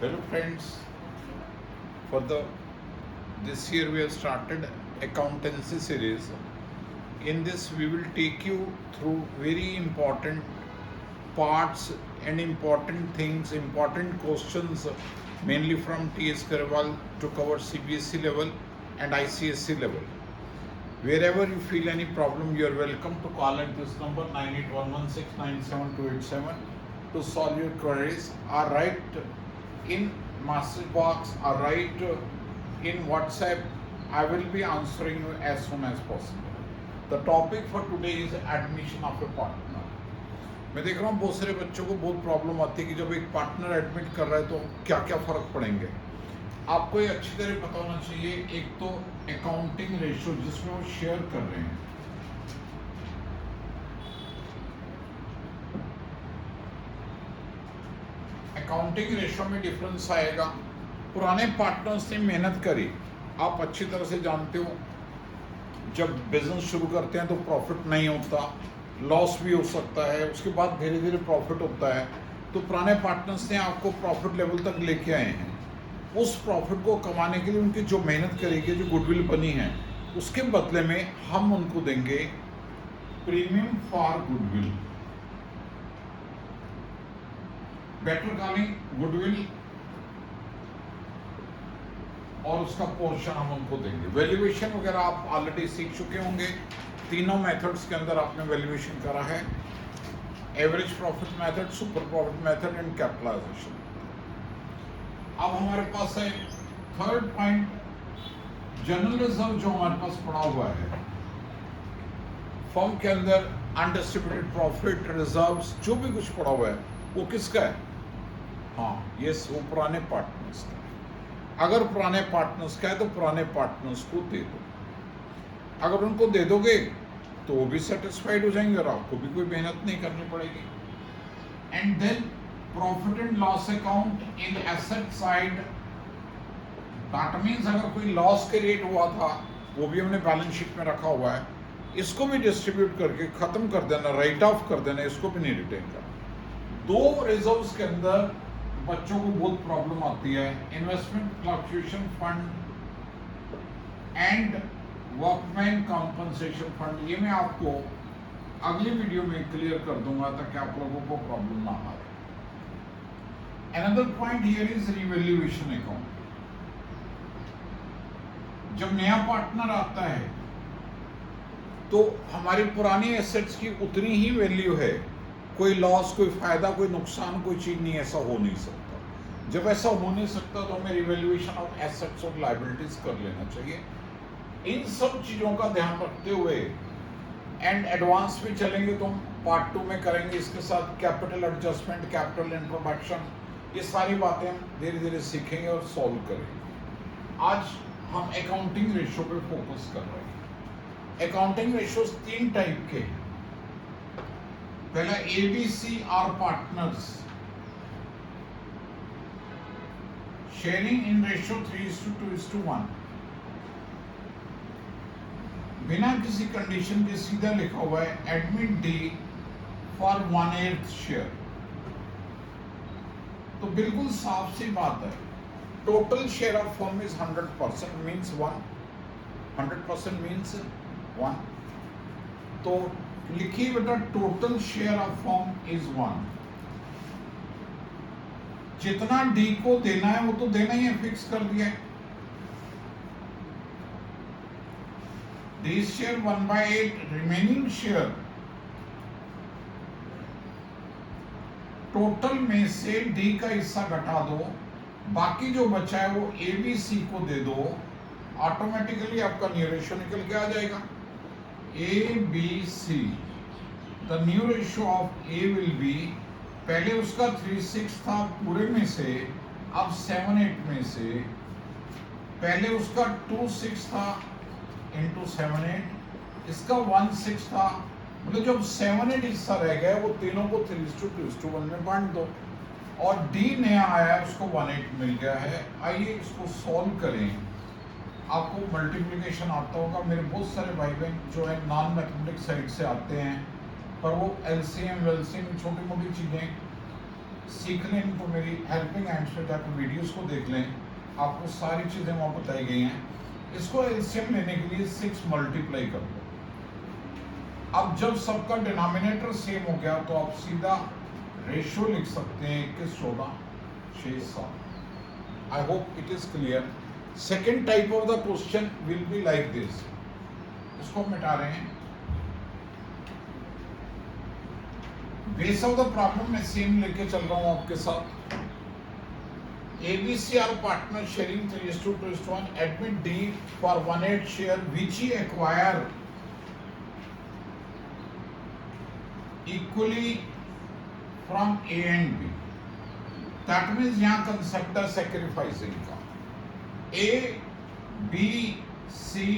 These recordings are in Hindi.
Hello friends, for the this year we have started accountancy series. In this we will take you through very important parts and important things, important questions mainly from TS Karwal to cover CBSE level and ICSE level. Wherever you feel any problem, you are welcome to call at this number 9811697287 to solve your queries, or write in message box, or write in WhatsApp. I will be answering you as soon as possible. The topic for today is admission of a partner. मैं देख रहा हूँ बहुत सारे बच्चों को बहुत प्रॉब्लम आती है कि जब एक पार्टनर एडमिट कर रहा है तो क्या क्या फ़र्क पड़ेंगे। आपको ये अच्छी तरह पता होना चाहिए। एक तो अकाउंटिंग रेशियो जिसमें वो शेयर कर रहे हैं, अकाउंटिंग रेशियो में डिफरेंस आएगा। पुराने पार्टनर्स ने मेहनत करी, आप अच्छी तरह से जानते हो। जब बिजनेस शुरू करते हैं तो प्रॉफिट नहीं होता, लॉस भी हो सकता है, उसके बाद धीरे धीरे प्रॉफिट होता है। तो पुराने पार्टनर्स ने आपको प्रॉफिट लेवल तक लेके आए हैं। उस प्रॉफिट को कमाने के लिए उनकी जो मेहनत करेगी, जो गुडविल बनी है, उसके बदले में हम उनको देंगे premium for goodwill, better calling goodwill, और उसका पोर्शन हम उनको देंगे। वैल्यूएशन वगैरह आप ऑलरेडी सीख चुके होंगे। तीनों मेथड्स के अंदर आपने वैल्यूएशन करा है: average profit method, super profit method and capitalization. अब हमारे पास है थर्ड पॉइंट, जनरल रिजर्व जो हमारे पास पड़ा हुआ है फर्म के अंदर, अनडिस्ट्रीब्यूटेड प्रॉफिट रिजर्व्स जो भी कुछ पड़ा हुआ है वो किसका है? हाँ, ये वो पुराने पार्टनर्स का है। अगर पुराने पार्टनर्स का है तो पुराने पार्टनर्स को दे दो। अगर उनको दे दोगे तो वो भी सेटिस्फाइड हो जाएंगे और आपको भी कोई मेहनत नहीं करनी पड़ेगी। And then profit and loss account in asset side, that means अगर कोई लॉस क्रिएट हुआ था वो भी हमने बैलेंस शीट में रखा हुआ है, इसको भी डिस्ट्रीब्यूट करके खत्म कर देना, राइट ऑफ कर देना, इसको भी नहीं रिटेन करना। दो रिजर्व्स के अंदर बच्चों को बहुत प्रॉब्लम आती है, investment fluctuation fund and workman compensation fund. ये मैं आपको अगली वीडियो में क्लियर कर दूंगा ताकि आप लोगों को प्रॉब्लम ना आए। Another point here is revaluation account. जब नया पार्टनर आता है तो हमारी पुरानी एसेट्स की उतनी ही वैल्यू है, कोई लॉस, कोई फायदा, कोई नुकसान, कोई चीज नहीं, ऐसा हो नहीं सकता। जब ऐसा हो नहीं सकता तो हमें रिवैल्यूएशन ऑफ एसेट्स और लायबिलिटीज कर लेना चाहिए। इन सब चीजों का ध्यान रखते हुए एंड एडवांस में चलेंगे तो हम पार्ट 2 में करेंगे। इसके साथ कैपिटल एडजस्टमेंट, कैपिटल इंट्रोडक्शन, ये सारी बातें हम धीरे धीरे सीखेंगे और सॉल्व करेंगे। आज हम अकाउंटिंग रेशियो पे फोकस कर रहे हैं। अकाउंटिंग रेशियोज 3 टाइप के हैं। पहला ABC are partners, sharing in ratio 3:2:1, बिना किसी कंडीशन के सीधा लिखा हुआ है एडमिट डी फॉर 1/8 शेयर। तो बिल्कुल साफ सी बात है, total share of firm is 100% means 1, 100% means 1। तो लिखिए बेटा, total share of firm is 1। जितना डी को देना है वो तो देना ही है, फिक्स कर दिया है। D share 1/8, remaining share total में से डी का हिस्सा घटा दो, बाकी जो बचा है वो ABC को दे दो, ऑटोमेटिकली आपका न्यू रेशियो निकल के आ जाएगा। ABC, the new ratio of A will be, पहले उसका 3/6 था पूरे में से, अब 7/8 में से, पहले उसका 2/6 था इंटू 7/8, इसका 1/6 था, मतलब जब 7/8 हिस्सा रह गया वो तीनों को 3:2:1 में बांट दो, और डी नया आया है उसको 1/8 मिल गया है। आइए इसको सॉल्व करें। आपको मल्टीप्लिकेशन आता होगा, मेरे बहुत सारे भाई बहन जो है नॉन मैथमेटिक्स साइड से आते हैं, पर वो LCM वेलसीएम छोटी मोटी चीज़ें सीख लें इनको, मेरी हेल्पिंग हैंड्स पे जाकर वीडियोस को देख लें, आपको सारी चीज़ें वहाँ बताई गई हैं। इसको एलसीएम लेने के लिए 6 मल्टीप्लाई कर दो। अब जब सबका डिनोमिनेटर सेम हो गया तो आप सीधा रेशियो लिख सकते हैं 21, 14, 6, 7। I hope it is clear. Second type of the question will be like this. इसको मिटा रहे हैं। बेस ऑफ द प्रॉब्लम में सेम लेके चल रहा हूं आपके साथ। ABC are partner sharing 3:2:1. Admit D for 1/8 share which he acquire equally from A and B. That means यहाँ concept है sacrificing का। A, B, C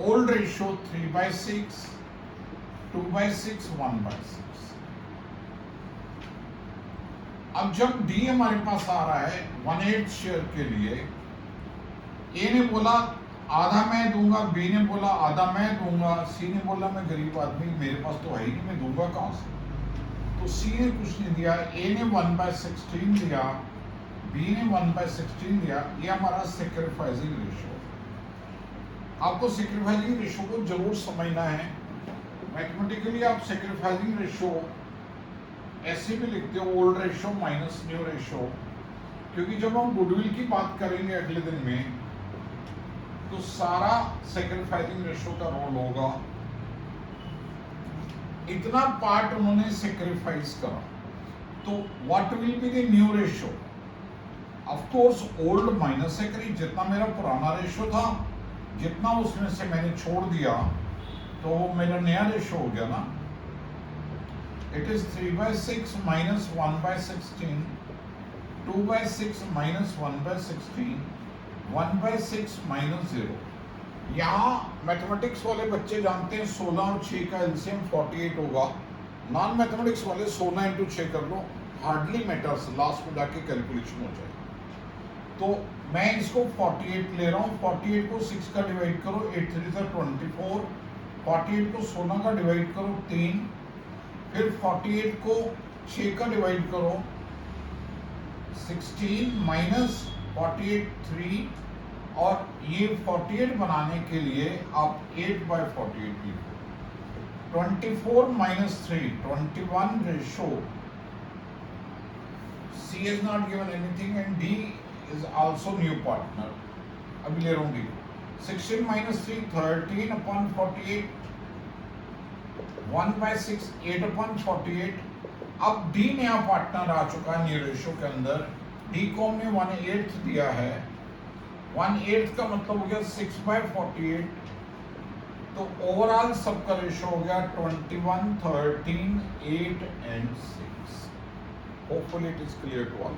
old ratio 3/6, 2/6, 1/6। अब जब डी हमारे पास आ रहा है 1/8 शेयर के लिए, ए ने बोला आधा मैं दूंगा, बी ने बोला आधा मैं दूंगा, सी ने बोला मैं गरीब आदमी, मेरे पास तो है ही नहीं, मैं दूंगा कहां से। तो सी ने कुछ नहीं दिया, ए ने 1/16 दिया, बी ने 1/16 दिया। ये हमारा सेक्रीफाइसिंग रेशियो। आपको सेक्रीफाइसिंग रेशियो को जरूर समझना है। मैथमेटिकली आप सेक्रीफाइसिंग रेशियो ऐसे भी लिखते हो, old ratio minus new ratio, क्योंकि जब हम गुडविल की बात करेंगे अगले दिन में तो सारा सेक्रीफाइसिंग रेशियो का रोल होगा। इतना पार्ट उन्होंने सेक्रीफाइस करा, तो what will be the new ratio? Of course old minus सेक्री, जितना मेरा पुराना रेशियो था, जितना उसमें से मैंने छोड़ दिया तो वो मेरा नया रेशियो हो गया ना। It is 3/6 minus 1/16, 2/6 minus 1/16, 1/6 minus 0। यहाँ मैथमेटिक्स वाले बच्चे जानते हैं 16 और 6 का एलसीएम 48 होगा। नॉन मैथमेटिक्स वाले 16 into 6 कर लो, हार्डली मैटर्स, लास्ट में जाके कैलकुलेशन हो जाएगी। तो मैं इसको 48 ले रहा हूँ। 48 को 6 का डिवाइड करो, 8 3 से 24, 48 को 16 का डिवाइड करो 3, फिर 48 को 6 का डिवाइड करो 16 माइनस 48 3, और ये 48 बनाने के लिए आप 8/48 लिखो। 24 minus 3 21 ratio. C has not given anything and D is also new partner। अभी ले रहा हूँ D। 16 माइनस 3 13/48, 1/6 8/48। अब डी नया पार्टनर आ चुका है न्यू रेशियो के अंदर। डी को हमने 1/8 दिया है। 1/8 का मतलब हो गया 6/48। तो ओवरऑल सबका रेशियो हो गया 21, 13, 8 and 6। Hopefully it is clear to all.